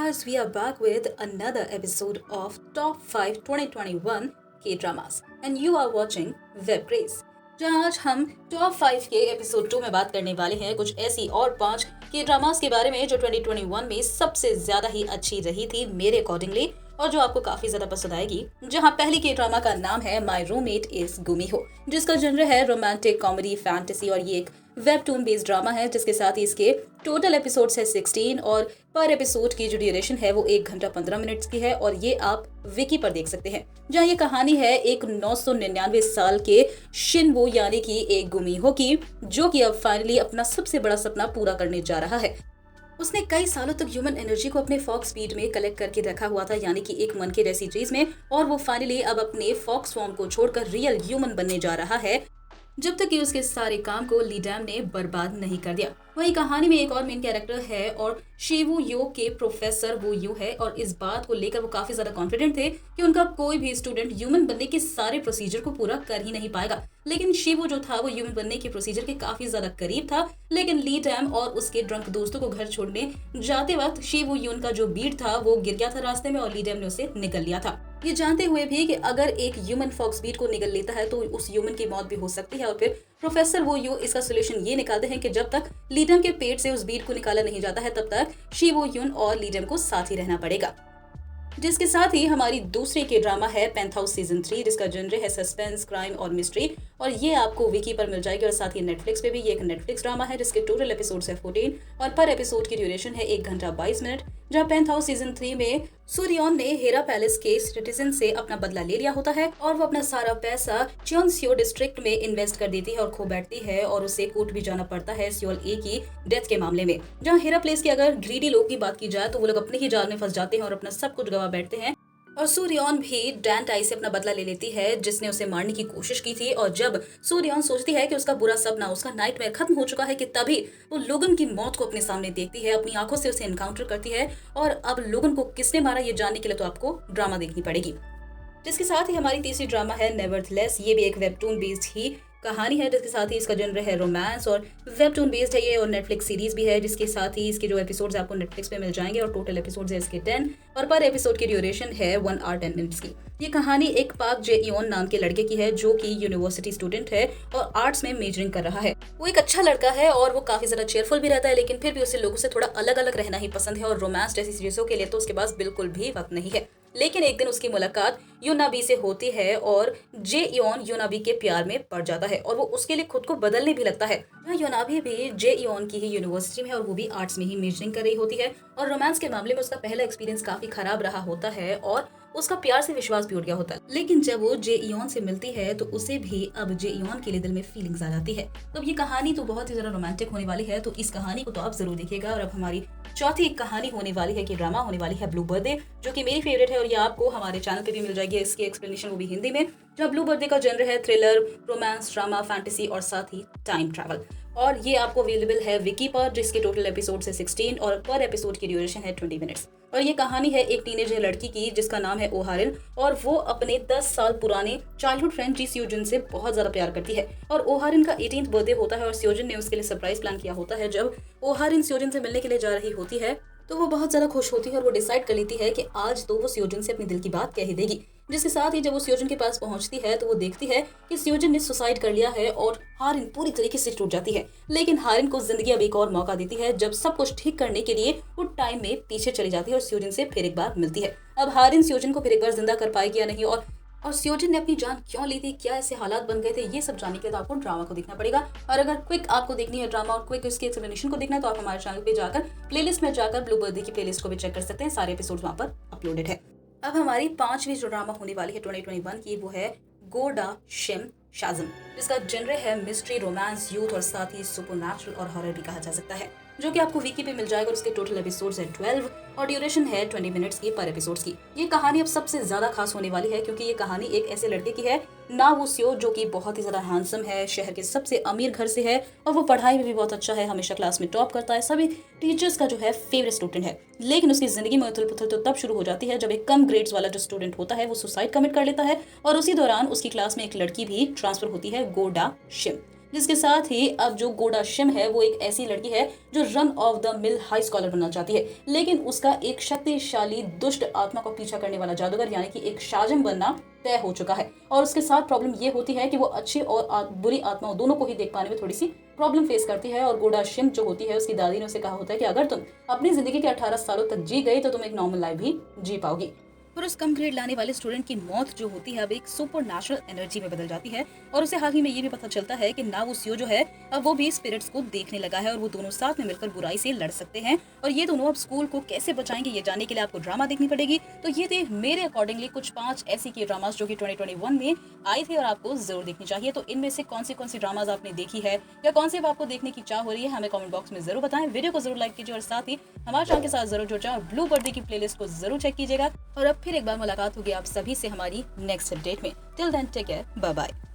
guys, we are back with another episode of Top 5 2021 K-Dramas and you are watching Web Craze. जहाँ आज हम top 5 के episode 2 में बात करने वाले हैं कुछ ऐसी और 5 के ड्रामास के बारे में जो 2021 में सबसे ज्यादा ही अच्छी रही थी मेरे अकॉर्डिंगली और जो आपको काफी ज्यादा पसंद आएगी। जहाँ पहली के ड्रामा का नाम है माई रूममेट इज गुमिहो, जिसका जनर है रोमांटिक कॉमेडी फैंटेसी और ये एक वेबटून बेस्ड ड्रामा है जिसके साथ ही इसके टोटल एपिसोड्स है 16 और पर एपिसोड की जो ड्यूरेशन है वो 1 घंटा 15 मिनट्स की है और ये आप विकी पर देख सकते हैं। जहाँ ये कहानी है एक 999 साल के शिनवो यानी कि एक गुमिहो की, जो कि अब फाइनली अपना सबसे बड़ा सपना पूरा करने जा रहा है। उसने कई सालों तक ह्यूमन एनर्जी को अपने फॉक्स स्पीड में कलेक्ट करके रखा हुआ था, यानी कि एक मन के जैसी चीज में, और वो फाइनली अब अपने फॉक्स फॉर्म को छोड़कर रियल ह्यूमन बनने जा रहा है जब तक कि उसके सारे काम को ली डैम ने बर्बाद नहीं कर दिया। वही कहानी में एक और मेन कैरेक्टर है और शिवू यो के प्रोफेसर वो यू है और इस बात को लेकर वो काफी ज्यादा कॉन्फिडेंट थे कि उनका कोई भी स्टूडेंट ह्यूमन बनने के सारे प्रोसीजर को पूरा कर ही नहीं पाएगा। लेकिन शिवू जो था वो ह्यूमन बनने के प्रोसीजर के काफी ज्यादा करीब था, लेकिन ली डैम और उसके ड्रंक दोस्तों को घर छोड़ने जाते वक्त शिवू यून का जो बीट था वो गिर गया था रास्ते में और ली डैम ने उसे निगल लिया था, ये जानते हुए भी कि अगर एक ह्यूमन फॉक्स बीट को निगल लेता है तो उस ह्यूमन की मौत भी हो सकती है। और फिर प्रोफेसर वो यू इसका सोल्यूशन ये निकालते हैं कि जब तक लीडम के पेट से उस बीट को निकाला नहीं जाता है तब तक शिवो यून और लीडम को साथ ही रहना पड़ेगा। जिसके साथ ही हमारी दूसरी के ड्रामा है पेंथहाउस सीजन 3, जिसका जनर है सस्पेंस क्राइम और मिस्ट्री और ये आपको विकी पर मिल जाएगी और साथ ही नेटफ्लिक्स पे भी। ये एक नेटफ्लिक्स ड्रामा है जिसके टोटल एपिसोड्स है 14 और पर एपिसोड की ड्यूरेशन है 1 घंटा 22 मिनट। जहाँ पेंथहाउस सीजन 3 में सूर्योन ने हेरा पैलेस के सिटीजन से अपना बदला ले लिया होता है और वो अपना सारा पैसा चियोनसियो डिस्ट्रिक्ट में इन्वेस्ट कर देती है और खो बैठती है और उसे कोर्ट भी जाना पड़ता है सियोल ए की डेथ के मामले में। जहाँ हेरा प्लेस के अगर ग्रीडी लोग की बात की जाए तो वो लोग अपने ही जाल में फंस जाते हैं और अपना सब कुछ गवा बैठते हैं। और सूर्योन भी डैन टाई से अपना बदला ले लेती है जिसने उसे मारने की कोशिश की थी। और जब सूर्योन सोचती है कि उसका बुरा सपना, उसका नाइटमेयर खत्म हो चुका है, कि तभी वो लोगन की मौत को अपने सामने देखती है, अपनी आंखों से उसे एनकाउंटर करती है और अब लोगन को किसने मारा ये जानने के लिए तो आपको ड्रामा देखनी पड़ेगी। जिसके साथ ही हमारी तीसरी ड्रामा है नेवरथलेस। ये भी एक वेबटून बेस्ड ही कहानी है जिसके साथ ही इसका जनर है रोमांस और वेबटून बेस्ड है ये और नेटफ्लिक्स सीरीज भी है, जिसके साथ ही इसके जो एपिसोड्स आपको नेटफ्लिक्स पे मिल जाएंगे और टोटल एपिसोड्स है इसके 10 और पर एपिसोड की ड्यूरेशन है 1 आवर 10 मिनट्स की। ये कहानी एक पाक जे इयोन नाम के लड़के की है जो कि यूनिवर्सिटी स्टूडेंट है और आर्ट्स में मेजरिंग कर रहा है। वो एक अच्छा लड़का है और वो काफी ज्यादा चेयरफुल भी रहता है, लेकिन फिर भी उसे लोगों से थोड़ा अलग अलग रहना ही पसंद है और रोमांस जैसी चीजों के लिए तो उसके पास बिल्कुल भी वक्त नहीं है। लेकिन एक दिन उसकी मुलाकात यूनाबी से होती है और जे इयोन यूनाबी के प्यार में पड़ जाता है और वो उसके लिए खुद को बदलने भी लगता है। यहाँ यूनाबी भी जे इयोन की ही यूनिवर्सिटी में और वो भी आर्ट्स में ही मेजरिंग कर रही होती है और रोमांस के मामले में उसका पहला एक्सपीरियंस काफी खराब रहा होता है और उसका प्यार से विश्वास भी उठ गया होता है। लेकिन जब वो जे इयोन से मिलती है तो उसे भी अब जे इयोन के लिए दिल में फीलिंग्स आ जाती है। तो ये कहानी तो बहुत ही ज्यादा रोमांटिक होने वाली है, तो इस कहानी को तो आप जरूर देखिएगा। और अब हमारी चौथी कहानी होने वाली है कि ड्रामा होने वाली है ब्लू बर्थडे, जो कि मेरी फेवरेट है और ये आपको हमारे चैनल पे भी मिल जाएगी। इसकी एक्सप्लेनेशन वो भी हिंदी में। जहाँ ब्लू बर्थडे का जनर है थ्रिलर, रोमांस, ड्रामा, फैंटेसी और साथ ही टाइम ट्रैवल और ये आपको अवेलेबल है विकी पर, जिसके टोटल एपिसोड है 16 और पर एपिसोड की ड्यूरेशन है 20 मिनट्स। और ये कहानी है एक टीनेजर लड़की की जिसका नाम है ओहारिन और वो अपने 10 साल पुराने चाइल्डहुड फ्रेंड जी स्योजन से बहुत ज्यादा प्यार करती है। और ओहारिन का 18th बर्थडे होता है और स्योजन ने उसके लिए सरप्राइज प्लान किया होता है। जब ओहारिन स्योजन से मिलने के लिए जा रही होती है तो वो बहुत ज्यादा खुश होती है और वो डिसाइड कर लेती है कि आज तो वो स्योजन से अपने दिल की बात कह ही देगी। जिसके साथ ही जब वो स्योजन के पास पहुंचती है तो वो देखती है कि स्योजन ने सुसाइड कर लिया है और हारिन पूरी तरीके से टूट जाती है। लेकिन हारिन को जिंदगी अब एक और मौका देती है जब सब कुछ ठीक करने के लिए वो टाइम में पीछे चली जाती है और स्योजन से फिर एक बार मिलती है। अब हारिन स्योजन को फिर एक बार जिंदा कर पाएगी या नहीं और स्योजन ने अपनी जान क्यों ली थी, क्या ऐसे हालात बन गए थे, ये सब जानने के लिए तो आपको ड्रामा को देखना पड़ेगा। और अगर क्विक आपको देखनी है ड्रामा और क्विक इसके एक्सप्लेनेशन को देखना है तो आप हमारे चैनल पे जाकर प्लेलिस्ट में जाकर ब्लू बर्थडे की प्लेलिस्ट को भी चेक कर सकते हैं, सारे एपिसोड वहाँ पर अपलोडेड है। अब हमारी 5वीं जो ड्रामा होने वाली है 2021 की वो है गोडा शिम शाजम, जिसका जनर है मिस्ट्री, रोमांस, यूथ और साथ ही सुपरनैचुरल और हॉरर भी कहा जा सकता है, जो कि आपको विकी पे मिल जाएगा और उसके टोटल एपिसोड्स है 12 और ड्यूरेशन है 20 मिनट्स की पर एपिसोड्स की। ये कहानी अब सबसे ज्यादा खास होने वाली है क्योंकि ये कहानी एक ऐसे लड़के की है ना वो सियो, जो कि बहुत ही ज्यादा हैंडसम है, शहर के सबसे अमीर घर से है और वो पढ़ाई में भी बहुत अच्छा है, हमेशा क्लास में टॉप करता है, सभी टीचर्स का जो है फेवरेट स्टूडेंट है। लेकिन उसकी जिंदगी में उथल पुथल तो तब शुरू हो जाती है जब एक कम ग्रेड्स वाला जो स्टूडेंट होता है वो सुसाइड कमिट कर लेता है और उसी दौरान उसकी क्लास में एक लड़की भी ट्रांसफर होती है, गोडा शिम। जिसके साथ ही अब जो गोडा शिम है वो एक ऐसी लड़की है जो run of the mill high scholar बनना चाहती है, लेकिन उसका एक शक्तिशाली दुष्ट आत्मा को पीछा करने वाला जादूगर यानी कि एक शाजम बनना तय हो चुका है। और उसके साथ प्रॉब्लम ये होती है कि वो अच्छी और बुरी आत्माओं दोनों को ही देख पाने में थोड़ी सी प्रॉब्लम फेस करती है। और गोडा शिम जो होती है उसकी दादी ने उसे कहा होता है कि अगर तुम अपनी जिंदगी के 18 सालों तक जी गई तो तुम एक नॉर्मल लाइफ भी जी पाओगी। और उस कम ग्रेड लाने वाले स्टूडेंट की मौत जो होती है अब एक सुपर नेचुरल एनर्जी में बदल जाती है। और उसे हाल ही में ये भी पता चलता है कि नावुसियो जो है अब वो भी स्पिरिट्स को देखने लगा है और वो दोनों साथ में मिलकर बुराई से लड़ सकते हैं। और ये दोनों अब स्कूल को कैसे बचाएंगे ये जानने के लिए आपको ड्रामा देखनी पड़ेगी। तो ये थे मेरे अकॉर्डिंगली कुछ 5 ऐसी के ड्रामास जो कि 2021 में आए थे और आपको जरूर देखनी चाहिए। तो इनमें से कौन सी ड्रामाज आपने देखी है या कौन से आपको देखने की चाह हो रही है हमें कमेंट बॉक्स में जरूर बताएं। वीडियो को जरूर लाइक कीजिए और साथ ही हमारे चैनल के साथ जरूर जुड़ जाए और ब्लू बर्थडे की प्लेलिस्ट को जरूर चेक कीजिएगा। और अब फिर एक बार मुलाकात होगी आप सभी से हमारी नेक्स्ट अपडेट में। Till then take care, bye bye.